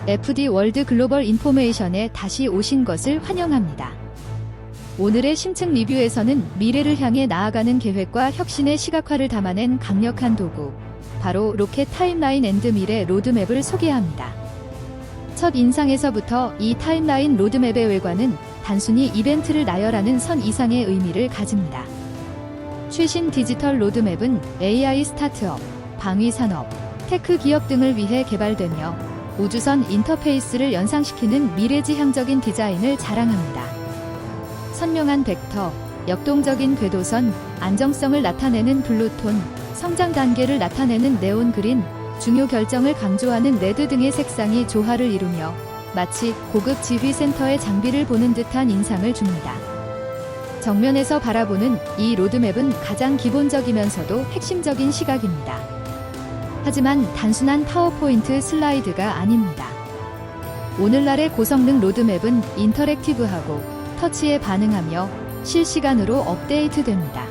FD 월드 글로벌 인포메이션에 다시 오신 것을 환영합니다. 오늘의 심층 리뷰에서는 미래를 향해 나아가는 계획과 혁신의 시각화를 담아낸 강력한 도구, 바로 로켓 타임라인 앤드 미래 로드맵을 소개합니다. 첫 인상에서부터 이 타임라인 로드맵의 외관은 단순히 이벤트를 나열하는 선 이상의 의미를 가집니다. 최신 디지털 로드맵은 AI 스타트업, 방위산업, 테크 기업 등을 위해 개발되며 우주선 인터페이스를 연상시키는 미래지향적인 디자인을 자랑합니다. 선명한 벡터, 역동적인 궤도선, 안정성을 나타내는 블루톤, 성장 단계를 나타내는 네온 그린, 중요 결정을 강조하는 레드 등의 색상이 조화를 이루며 마치 고급 지휘센터의 장비를 보는 듯한 인상을 줍니다. 정면에서 바라보는 이 로드맵은 가장 기본적이면서도 핵심적인 시각입니다. 하지만 단순한 파워포인트 슬라이드가 아닙니다. 오늘날의 고성능 로드맵은 인터랙티브하고 터치에 반응하며 실시간으로 업데이트됩니다.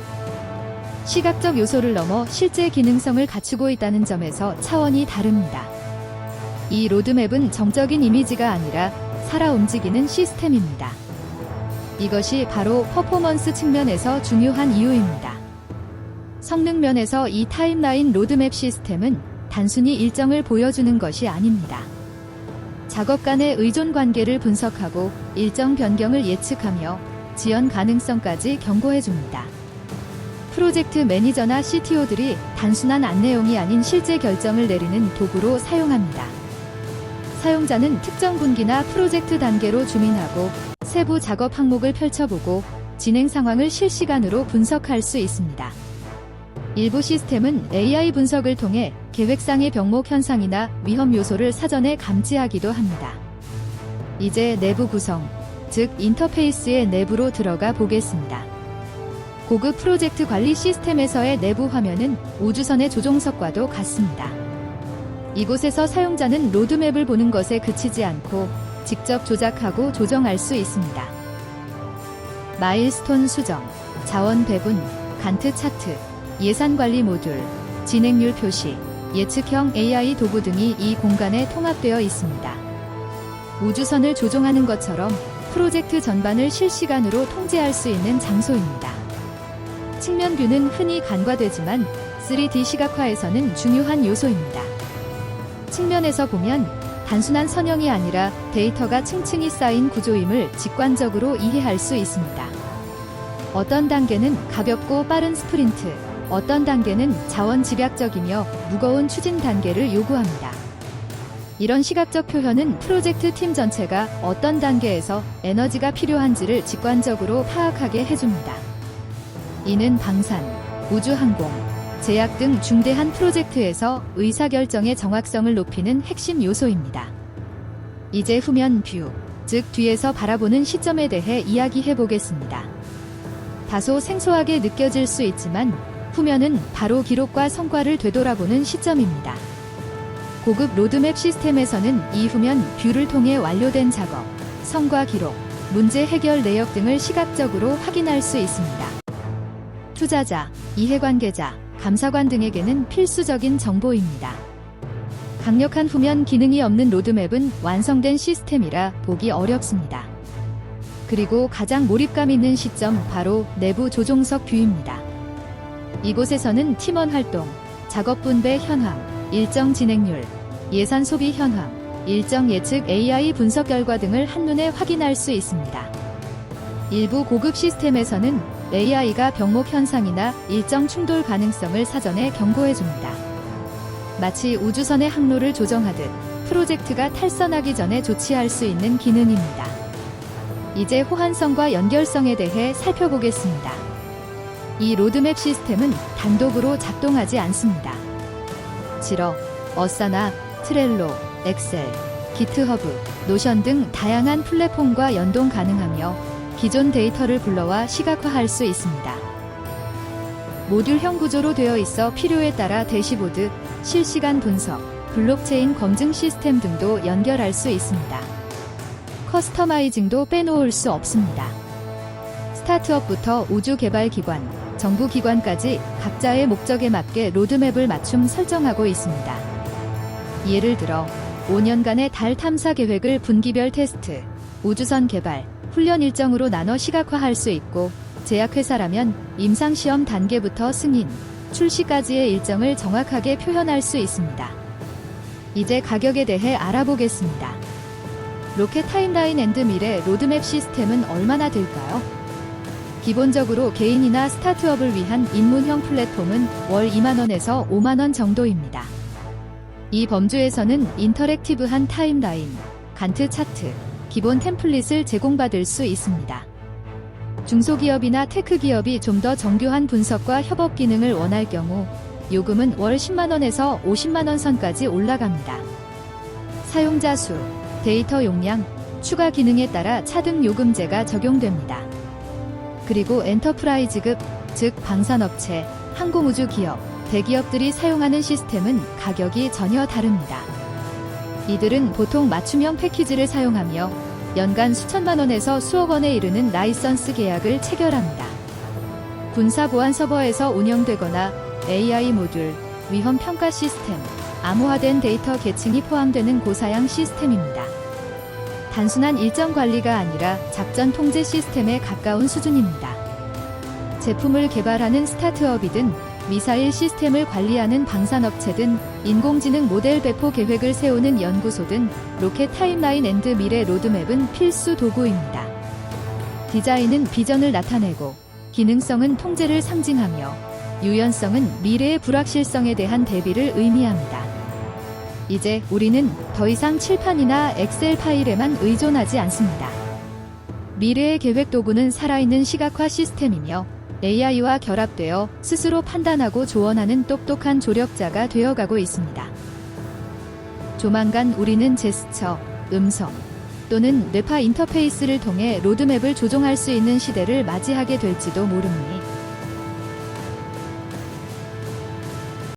시각적 요소를 넘어 실제 기능성을 갖추고 있다는 점에서 차원이 다릅니다. 이 로드맵은 정적인 이미지가 아니라 살아 움직이는 시스템입니다. 이것이 바로 퍼포먼스 측면에서 중요한 이유입니다. 성능 면에서 이 타임라인 로드맵 시스템은 단순히 일정을 보여주는 것이 아닙니다. 작업 간의 의존 관계를 분석하고 일정 변경을 예측하며 지연 가능성까지 경고해줍니다. 프로젝트 매니저나 CTO들이 단순한 안내용이 아닌 실제 결정을 내리는 도구로 사용합니다. 사용자는 특정 분기나 프로젝트 단계로 주민하고 세부 작업 항목을 펼쳐보고 진행 상황을 실시간으로 분석할 수 있습니다. 일부 시스템은 AI 분석을 통해 계획상의 병목 현상이나 위험 요소를 사전에 감지하기도 합니다. 이제 내부 구성, 즉 인터페이스의 내부로 들어가 보겠습니다. 고급 프로젝트 관리 시스템에서의 내부 화면은 우주선의 조종석과도 같습니다. 이곳에서 사용자는 로드맵을 보는 것에 그치지 않고 직접 조작하고 조정할 수 있습니다. 마일스톤 수정, 자원 배분, 간트 차트, 예산 관리 모듈, 진행률 표시, 예측형 AI 도구 등이 이 공간에 통합되어 있습니다. 우주선을 조종하는 것처럼 프로젝트 전반을 실시간으로 통제할 수 있는 장소입니다. 측면 뷰는 흔히 간과되지만 3D 시각화에서는 중요한 요소입니다. 측면에서 보면 단순한 선형이 아니라 데이터가 층층이 쌓인 구조임을 직관적으로 이해할 수 있습니다. 어떤 단계는 가볍고 빠른 스프린트, 어떤 단계는 자원 집약적이며 무거운 추진 단계를 요구합니다. 이런 시각적 표현은 프로젝트 팀 전체가 어떤 단계에서 에너지가 필요한지를 직관적으로 파악하게 해줍니다. 이는 방산, 우주항공, 제약 등 중대한 프로젝트에서 의사결정의 정확성을 높이는 핵심 요소입니다. 이제 후면 뷰, 즉 뒤에서 바라보는 시점에 대해 이야기해 보겠습니다. 다소 생소하게 느껴질 수 있지만 후면은 바로 기록과 성과를 되돌아보는 시점입니다. 고급 로드맵 시스템에서는 이 후면 뷰를 통해 완료된 작업, 성과 기록, 문제 해결 내역 등을 시각적으로 확인할 수 있습니다. 투자자, 이해관계자, 감사관 등에게는 필수적인 정보입니다. 강력한 후면 기능이 없는 로드맵은 완성된 시스템이라 보기 어렵습니다. 그리고 가장 몰입감 있는 시점 바로 내부 조종석 뷰입니다. 이곳에서는 팀원 활동, 작업 분배 현황, 일정 진행률, 예산 소비 현황, 일정 예측 AI 분석 결과 등을 한눈에 확인할 수 있습니다. 일부 고급 시스템에서는 AI가 병목 현상이나 일정 충돌 가능성을 사전에 경고해줍니다. 마치 우주선의 항로를 조정하듯 프로젝트가 탈선하기 전에 조치할 수 있는 기능입니다. 이제 호환성과 연결성에 대해 살펴보겠습니다. 이 로드맵 시스템은 단독으로 작동하지 않습니다. 지러, 어사나, 트렐로, 엑셀, 기트허브, 노션 등 다양한 플랫폼과 연동 가능하며 기존 데이터를 불러와 시각화할 수 있습니다. 모듈형 구조로 되어 있어 필요에 따라 대시보드, 실시간 분석, 블록체인 검증 시스템 등도 연결할 수 있습니다. 커스터마이징도 빼놓을 수 없습니다. 스타트업부터 우주개발기관, 정부기관까지 각자의 목적에 맞게 로드맵을 맞춤 설정하고 있습니다. 예를 들어 5년간의 달 탐사 계획을 분기별 테스트, 우주선 개발, 훈련 일정으로 나눠 시각화할 수 있고, 제약회사라면 임상시험 단계부터 승인, 출시까지의 일정을 정확하게 표현할 수 있습니다. 이제 가격에 대해 알아보겠습니다. 로켓 타임라인 앤드 미래 로드맵 시스템은 얼마나 들까요? 기본적으로 개인이나 스타트업을 위한 입문형 플랫폼은 월 2만원에서 5만원 정도입니다. 이 범주에서는 인터랙티브한 타임라인, 간트 차트, 기본 템플릿을 제공받을 수 있습니다. 중소기업이나 테크기업이 좀 더 정교한 분석과 협업 기능을 원할 경우 요금은 월 10만원에서 50만원 선까지 올라갑니다. 사용자 수, 데이터 용량, 추가 기능에 따라 차등 요금제가 적용됩니다. 그리고 엔터프라이즈급, 즉 방산업체, 항공우주 기업, 대기업들이 사용하는 시스템은 가격이 전혀 다릅니다. 이들은 보통 맞춤형 패키지를 사용하며 연간 수천만원에서 수억원에 이르는 라이선스 계약을 체결합니다. 군사보안 서버에서 운영되거나 AI 모듈, 위험평가 시스템, 암호화된 데이터 계층이 포함되는 고사양 시스템입니다. 단순한 일정 관리가 아니라 작전 통제 시스템에 가까운 수준입니다. 제품을 개발하는 스타트업이든 미사일 시스템을 관리하는 방산업체든 인공지능 모델 배포 계획을 세우는 연구소든 로켓 타임라인 앤드 미래 로드맵은 필수 도구입니다. 디자인은 비전을 나타내고 기능성은 통제를 상징하며 유연성은 미래의 불확실성에 대한 대비를 의미합니다. 이제 우리는 더 이상 칠판이나 엑셀 파일에만 의존하지 않습니다. 미래의 계획 도구는 살아있는 시각화 시스템이며 AI와 결합되어 스스로 판단하고 조언하는 똑똑한 조력자가 되어가고 있습니다. 조만간 우리는 제스처, 음성 또는 뇌파 인터페이스를 통해 로드맵을 조종할 수 있는 시대를 맞이하게 될지도 모르니